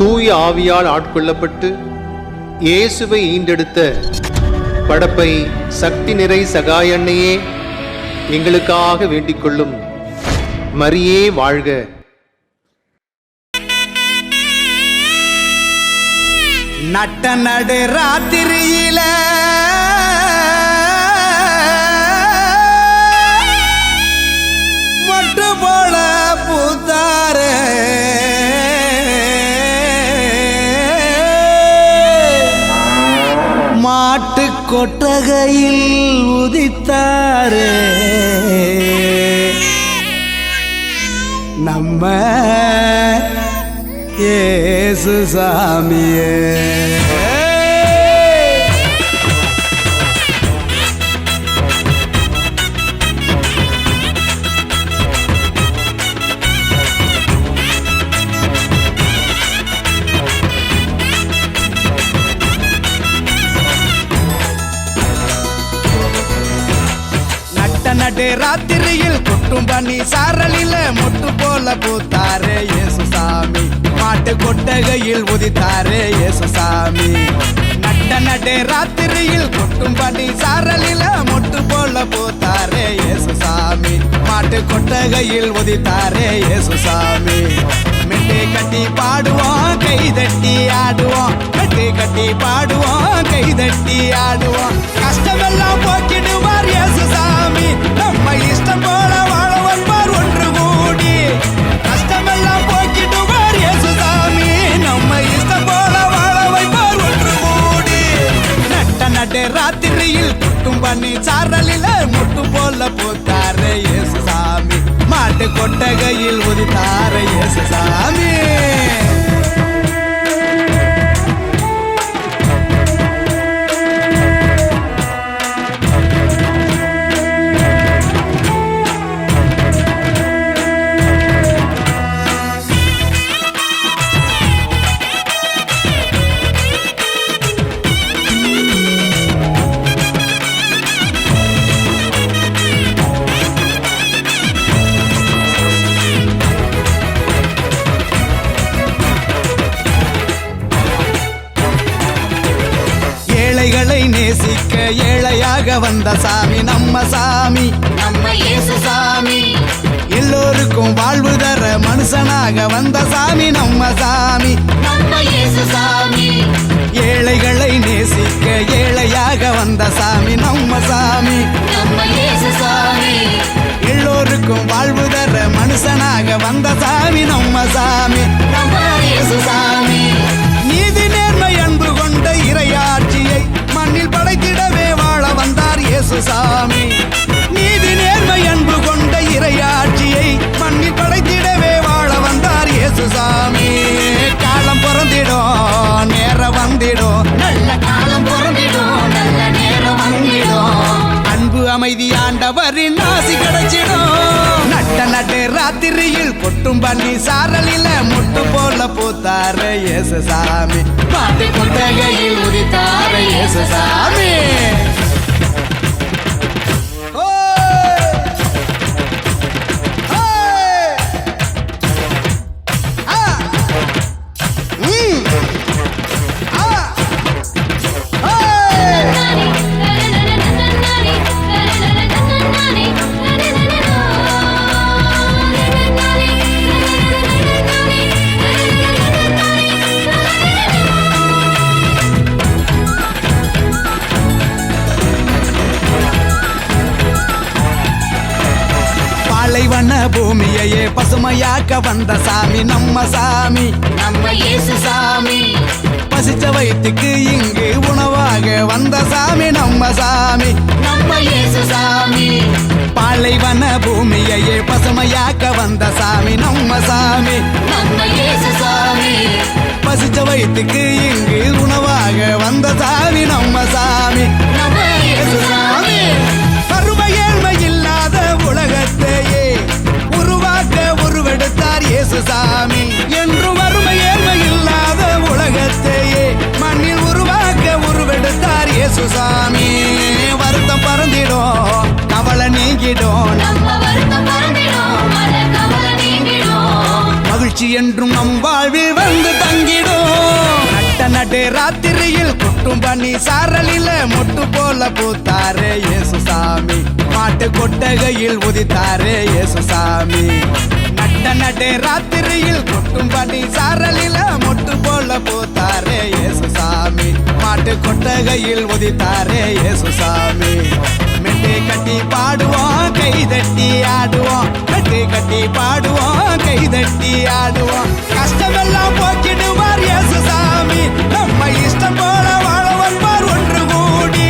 தூய ஆவியால் ஆட்கொள்ளப்பட்டு இயேசுவை ஈண்டெடுத்த படப்பை சக்தி நிறை சகாயன்னையே எங்களுக்காக வேண்டிக் கொள்ளும். மரியே வாழ்க. நட்ட நடு ராத்திரியில மொட்டு போல பூத்தாரே மாட்டு கொட்டகையில் உதித்தாரே நம்ம இயேசு சாமியே. நடு ராத்திரியில் கொட்டும் பண்ணி சாரலில மொட்டு போல பூத்தாரே இயேசு சாமி. மாட்டு கொட்டகையில் உதித்தாரே இயேசு சாமி. நட்ட நடு ராத்திரியில் கொட்டும் பண்ணி சாரலில மொட்டு போல பூத்தாரே இயேசு சாமி. மாட்டு கொட்டகையில் உதித்தாரே இயேசு சாமி. மெட்டு கட்டி பாடுவோம் கை தட்டி ஆடுவோம். மெட்டு கட்டி பாடுவோம் கை தட்டி ஆடுவோம். கஷ்டமெல்லாம் போக்கிடுவார் இயேசு சாமி. நம்ம இஷ்டம் போல வாழ வைப்பார் ஒன்று கூடி. கஷ்டமெல்லாம் போக்கிடுவார் இயேசு சாமி. நம்ம இஷ்டம் போல வாழ வைப்பார் ஒன்று கூடி. நட்ட நடு ராத்திரியில் கொட்டும் பண்ணி சாரலில முட்டு போல போத்தாரே இயேசு சாமி. மாட்டு கொட்டகையில் உதித்தாரே இயேசு சாமி. ஏழைகளை நேசிக்க ஏழையாக வந்த சாமி நம்ம சாமி. நம்ம இயேசு சாமி. எல்லோருக்கும் வாழ்வு தர மனுஷனாக வந்த சாமி நம்ம சாமி. நம்ம இயேசு சாமி. ஏழைகளை நேசிக்க ஏழையாக வந்த சாமி நம்ம சாமி. நம்ம இயேசு சாமி. எல்லோருக்கும் வாழ்வு தர மனுஷனாக வந்த சாமி நம்ம சாமி. நம்ம இயேசு சாமி. நீதி நேர்மை அன்பு கொண்ட இறையாட்சியை மண்ணில் படைத்திடவே வாழ வந்தார் இயேசு சாமி. நீதி நேர்மை அன்பு கொண்ட இறையாட்சியை மண்ணில் படைத்திடவே வாழ வந்தார் இயேசு சாமி. காலம் பிறந்திடும் நேரம் வந்திடும். நல்ல காலம் பிறந்திடும் நல்ல நேரம் வந்திடும். அன்பு அமைதி ஆண்டவரின் ஆசி கிடைச்சிடும். நட்ட நட்டு ராத்திரியில் கொட்டும் பண்ணி சாரலில முட்டு போல பூத்தாரே இயேசு சாமி. மாட்டு கொட்டகையில் உதித்தாரே இயேசு சாமி. பாலைவன பூமியையே பசுமையாக்க வந்த சாமி நம்ம சாமி. நம்ம இயேசு சாமி. பசிச்ச வயிற்றுக்கு இங்கு உணவாக வந்த சாமி நம்ம சாமி. நம்ம இயேசு சாமி. பாலைவன பூமியையே பசுமையாக்க வந்த சாமி நம்ம சாமி. நம்ம இயேசு சாமி. பசிச்ச வயிற்றுக்கு இங்கு உணவாக வந்த சாமி நம்ம சாமி. நம்ம இயேசு சாமி. வறுமை ஏழ்மை இல்லாத உலகத்தையே உருவாக்க உருவெடுத்தார் இயேசு சாமி. என்றும் வறுமை ஏழ்மை இல்லாத உலகத்தையே மண்ணில் உருவாக்க உருவெடுத்தார் இயேசு சாமி. வருத்தம் பறந்திடும் கவலை நீங்கிடும். நம்ம வருத்தம் பறந்திடும் கவலை நீங்கிடும். மகிழ்ச்சி என்றும் நம் வாழ்வில் வந்து தங்கிடும். ராத்திரியில் கொட்டும் பண்ணி சாரலில மொட்டு போல பூத்தாரே இயேசு சாமி மாட்டு கொட்டகையில் உதித்தாரே இயேசு சாமி நட்ட ராத்திரியில் கொட்டும் பண்ணி சாரலில மொட்டு போல பூத்தாரே இயேசு சாமி மாட்டு கொட்டகையில் உதித்தாரே இயேசு சாமி மெட்டை கட்டி பாடுவோம் கை தட்டி ஆடுவோம் மெட்டை கட்டி பாடுவோம் கை தட்டி ஆடுவோம் கஷ்டமெல்லாம் போக்கிடுவார் இயேசு சாமி நம்ம இஷ்டம் போல வாழ வைப்பார் ஒன்று கூடி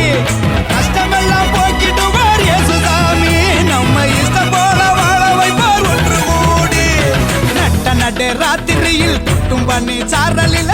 கஷ்டமெல்லாம் போக்கிடுவார் இயேசு சாமி நம்ம இஷ்டம் போல வாழ வைப்பார் ஒன்று கூடி நட்ட ராத்திரியில் குட்டும் பண்ணி சாரலில